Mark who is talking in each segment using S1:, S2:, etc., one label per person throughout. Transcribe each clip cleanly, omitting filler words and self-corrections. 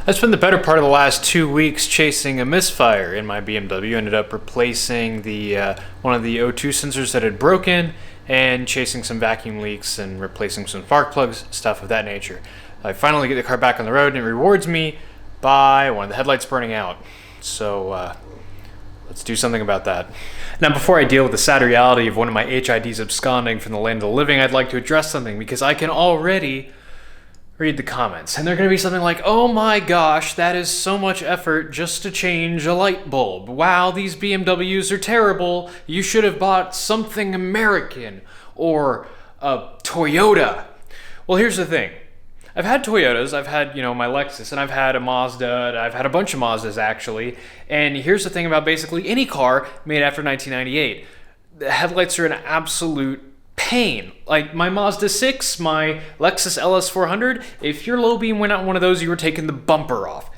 S1: I spent the better part of the last 2 weeks chasing a misfire in my BMW. Ended up replacing the one of the O2 sensors that had broken and chasing some vacuum leaks and replacing some spark plugs, stuff of that nature. I finally get the car back on the road and it rewards me by one of the headlights burning out. So let's do something about that. Now, before I deal with the sad reality of one of my HIDs absconding from the land of the living, I'd like to address something because I can already read the comments, and they're going to be something like, oh my gosh, that is so much effort just to change a light bulb. Wow, these BMWs are terrible. You should have bought something American or a Toyota. Well, here's the thing. I've had Toyotas, I've had, my Lexus, and I've had a Mazda, I've had a bunch of Mazdas actually, and here's the thing about basically any car made after 1998. The headlights are an absolute pain. Like my Mazda 6, my Lexus LS400, if your low beam went out in one of those, you were taking the bumper off.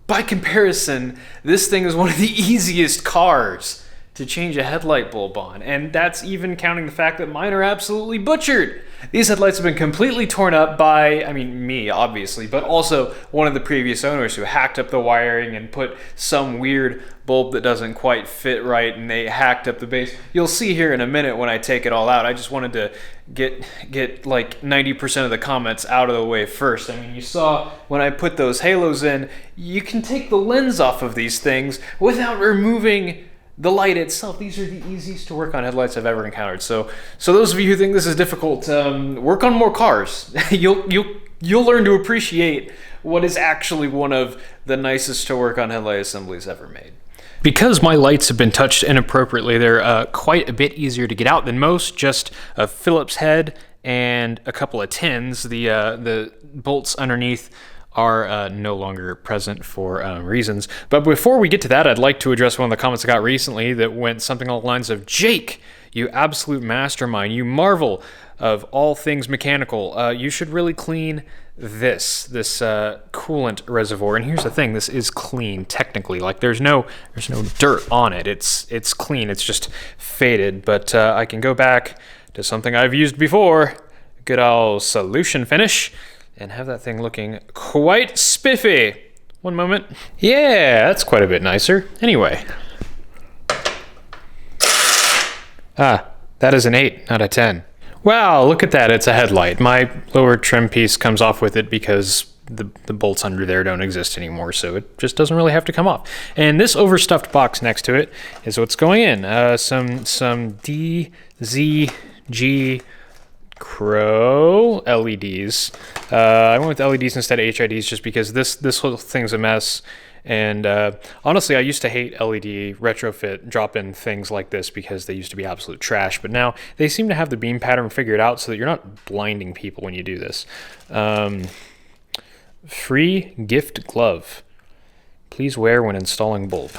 S1: By comparison, this thing is one of the easiest cars to change a headlight bulb on, and that's even counting the fact that mine are absolutely butchered. These headlights have been completely torn up by, me, obviously, but also one of the previous owners who hacked up the wiring and put some weird bulb that doesn't quite fit right, and they hacked up the base. You'll see here in a minute when I take it all out. I just wanted to get like 90% of the comments out of the way first. You saw when I put those halos in, you can take the lens off of these things without removing the light itself. These are the easiest to work on headlights I've ever encountered. So those of you who think this is difficult, work on more cars. You'll learn to appreciate what is actually one of the nicest to work on headlight assemblies ever made. Because my lights have been touched inappropriately, they're quite a bit easier to get out than most. Just a Phillips head and a couple of tins. The bolts underneath are no longer present for reasons. But before we get to that, I'd like to address one of the comments I got recently that went something along the lines of, Jake, you absolute mastermind, you marvel of all things mechanical. You should really clean this coolant reservoir. And here's the thing, this is clean technically. Like there's no dirt on it. It's clean, it's just faded. But I can go back to something I've used before, good old solution finish, and have that thing looking quite spiffy. One moment. Yeah, that's quite a bit nicer. Anyway. That is an 8 out of 10. Wow, look at that, it's a headlight. My lower trim piece comes off with it because the bolts under there don't exist anymore, so it just doesn't really have to come off. And this overstuffed box next to it is what's going in. Some DZG Crow LEDs. I went with LEDs instead of HIDs just because this whole thing's a mess. And honestly, I used to hate LED retrofit drop-in things like this because they used to be absolute trash. But now they seem to have the beam pattern figured out so that you're not blinding people when you do this. Free gift glove. Please wear when installing bulb.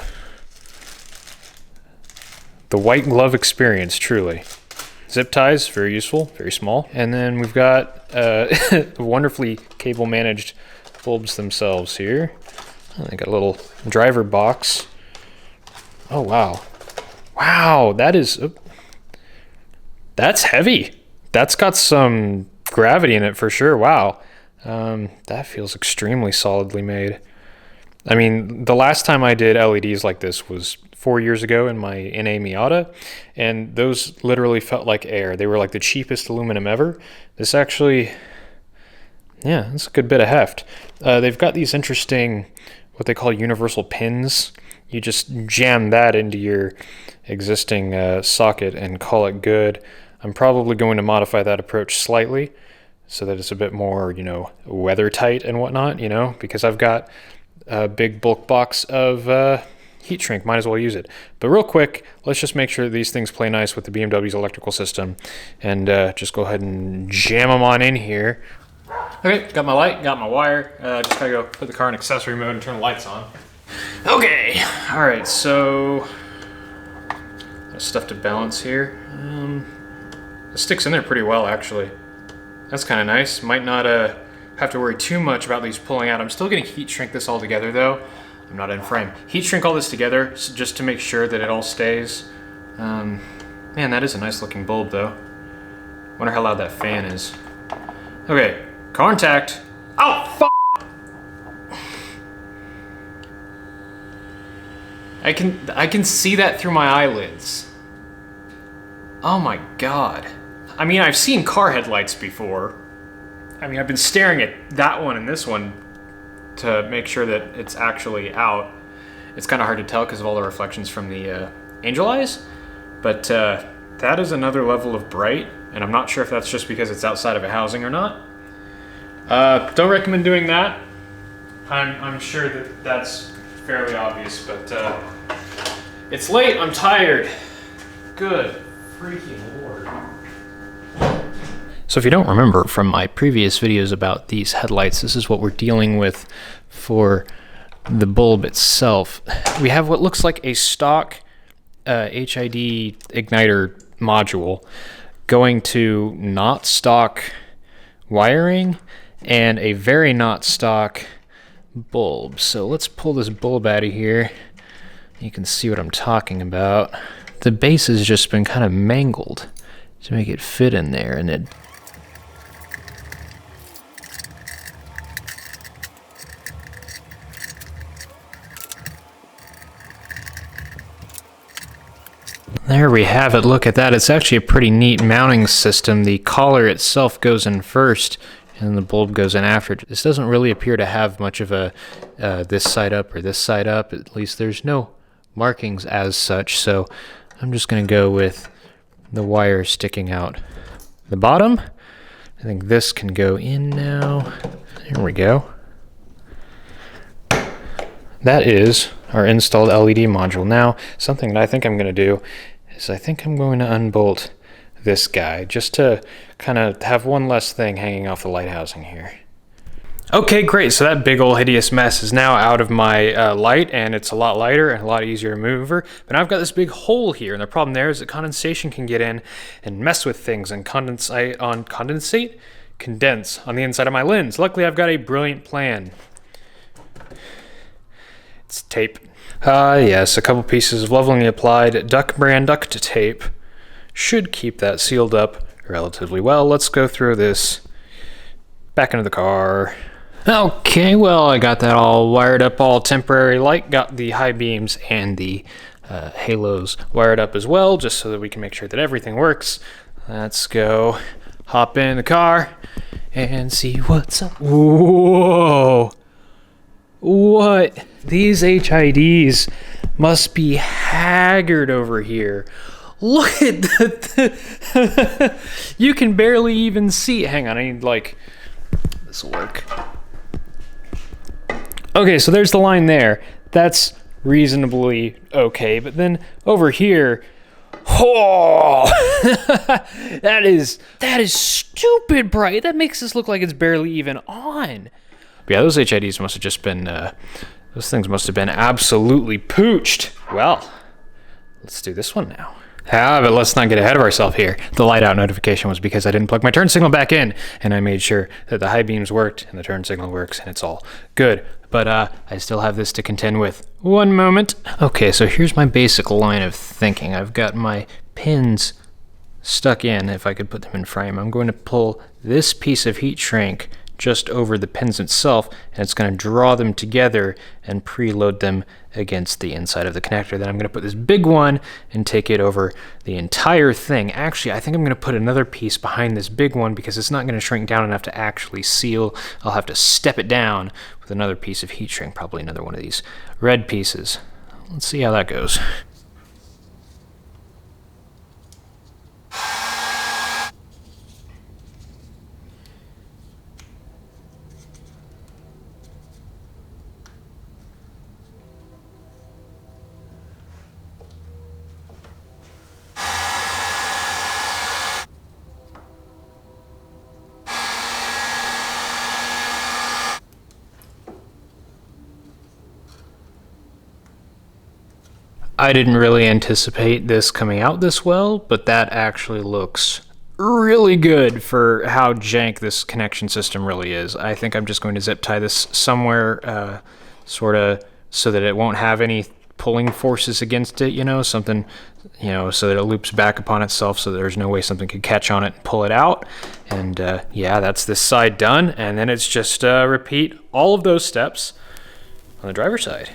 S1: The white glove experience, truly. Zip ties, very useful, very small. And then we've got wonderfully cable managed bulbs themselves here. They got a little driver box. Oh, wow. Wow, that's heavy. That's got some gravity in it for sure. Wow. That feels extremely solidly made. The last time I did LEDs like this was 4 years ago in my NA Miata, and those literally felt like air. They were like the cheapest aluminum ever. This actually, yeah, it's a good bit of heft. They've got these interesting, what they call universal pins. You just jam that into your existing socket and call it good. I'm probably going to modify that approach slightly so that it's a bit more, weather tight and whatnot, because I've got a big bulk box of heat shrink, might as well use it. But real quick, let's just make sure that these things play nice with the BMW's electrical system, and just go ahead and jam them on in here. Okay, got my light, got my wire. Just gotta go put the car in accessory mode and turn the lights on. Okay, all right, so stuff to balance here. It sticks in there pretty well, actually. That's kind of nice. Might not have to worry too much about these pulling out. I'm still gonna heat shrink this all together though. I'm not in frame. Heat shrink all this together just to make sure that it all stays. Man, that is a nice looking bulb though. Wonder how loud that fan is. Okay, contact. Oh, f***. I can see that through my eyelids. Oh my God. I mean, I've seen car headlights before. I mean, I've been staring at that one and this one to make sure that it's actually out. It's kind of hard to tell because of all the reflections from the angel eyes, but that is another level of bright, and I'm not sure if that's just because it's outside of a housing or not. Don't recommend doing that. I'm sure that that's fairly obvious, but it's late, I'm tired. Good freaking Lord. So if you don't remember from my previous videos about these headlights, this is what we're dealing with for the bulb itself. We have what looks like a stock HID igniter module going to not stock wiring and a very not stock bulb. So let's pull this bulb out of here. You can see what I'm talking about. The base has just been kind of mangled to make it fit in there, and it there we have it. Look at that. It's actually a pretty neat mounting system. The collar itself goes in first and the bulb goes in after. This doesn't really appear to have much of a this side up or this side up. At least there's no markings as such. So I'm just going to go with the wire sticking out the bottom. I think this can go in now. There we go. That is our installed LED module. Now, something that I think I'm going to do is I think I'm going to unbolt this guy just to kind of have one less thing hanging off the light housing here. Okay, great. So that big old hideous mess is now out of my light, and it's a lot lighter and a lot easier to move over. But now I've got this big hole here, and the problem there is that condensation can get in and mess with things and condense on the inside of my lens. Luckily, I've got a brilliant plan. It's tape. Yes, a couple pieces of lovingly applied Duck brand duct tape should keep that sealed up relatively well. Let's go through this back into the car. Okay, well, I got that all wired up, all temporary light, got the high beams and the halos wired up as well, just so that we can make sure that everything works. Let's go hop in the car and see what's up. Whoa! What? These HIDs must be haggard over here. Look at the you can barely even see. Hang on, I need this will work. Okay, so there's the line there. That's reasonably okay, but then over here, oh, that is stupid bright. That makes this look like it's barely even on. But yeah, those HIDs must have just been, those things must have been absolutely pooched. Well, let's do this one now. But let's not get ahead of ourselves here. The light out notification was because I didn't plug my turn signal back in, and I made sure that the high beams worked and the turn signal works, and it's all good. But I still have this to contend with. One moment. Okay, so here's my basic line of thinking. I've got my pins stuck in, if I could put them in frame. I'm going to pull this piece of heat shrink just over the pins itself, and it's going to draw them together and preload them against the inside of the connector. Then I'm going to put this big one and take it over the entire thing. Actually, I think I'm going to put another piece behind this big one because it's not going to shrink down enough to actually seal. I'll have to step it down with another piece of heat shrink, probably another one of these red pieces. Let's see how that goes. I didn't really anticipate this coming out this well, but that actually looks really good for how jank this connection system really is. I think I'm just going to zip tie this somewhere, sort of so that it won't have any pulling forces against it, something, so that it loops back upon itself so that there's no way something could catch on it and pull it out. And yeah, that's this side done. And then it's just repeat all of those steps on the driver's side.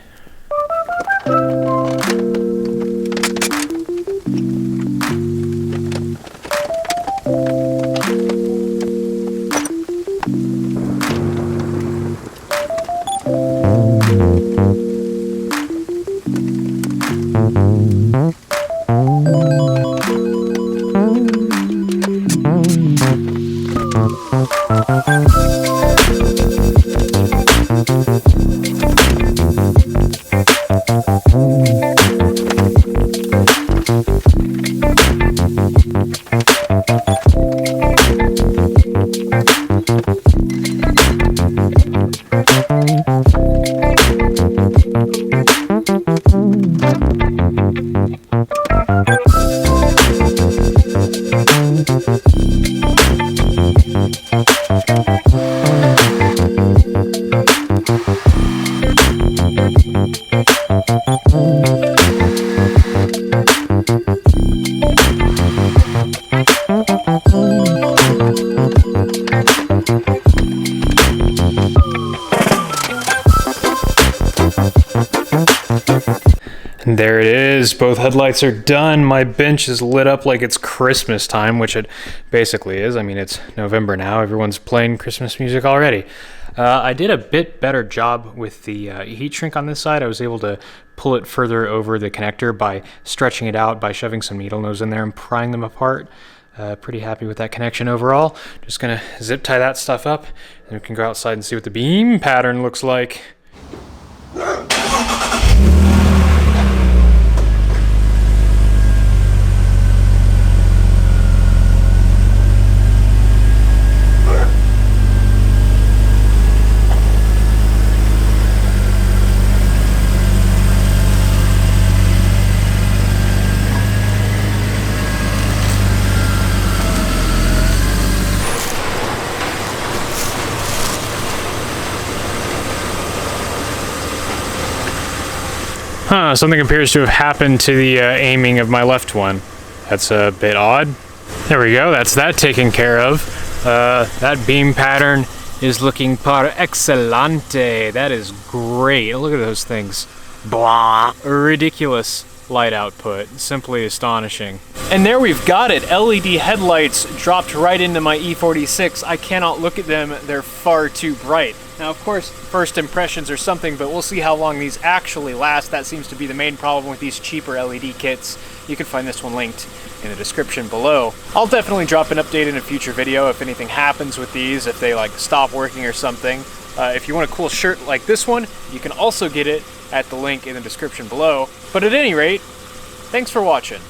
S1: And there it is, both headlights are done. My bench is lit up like it's Christmas time, which it basically is. I mean, it's November now, everyone's playing Christmas music already. I did a bit better job with the heat shrink on this side. I was able to pull it further over the connector by stretching it out, by shoving some needle nose in there and prying them apart. Pretty happy with that connection overall. Just gonna zip tie that stuff up, and we can go outside and see what the beam pattern looks like. Huh, something appears to have happened to the aiming of my left one. That's a bit odd. There we go, that's that taken care of. That beam pattern is looking par excellente. That is great. Look at those things. Blah. Ridiculous light output. Simply astonishing. And there we've got it. LED headlights dropped right into my E46. I cannot look at them. They're far too bright. Now, of course, first impressions are something, but we'll see how long these actually last. That seems to be the main problem with these cheaper LED kits. You can find this one linked in the description below. I'll definitely drop an update in a future video if anything happens with these, if they like stop working or something. If you want a cool shirt like this one, you can also get it at the link in the description below. But at any rate, thanks for watching.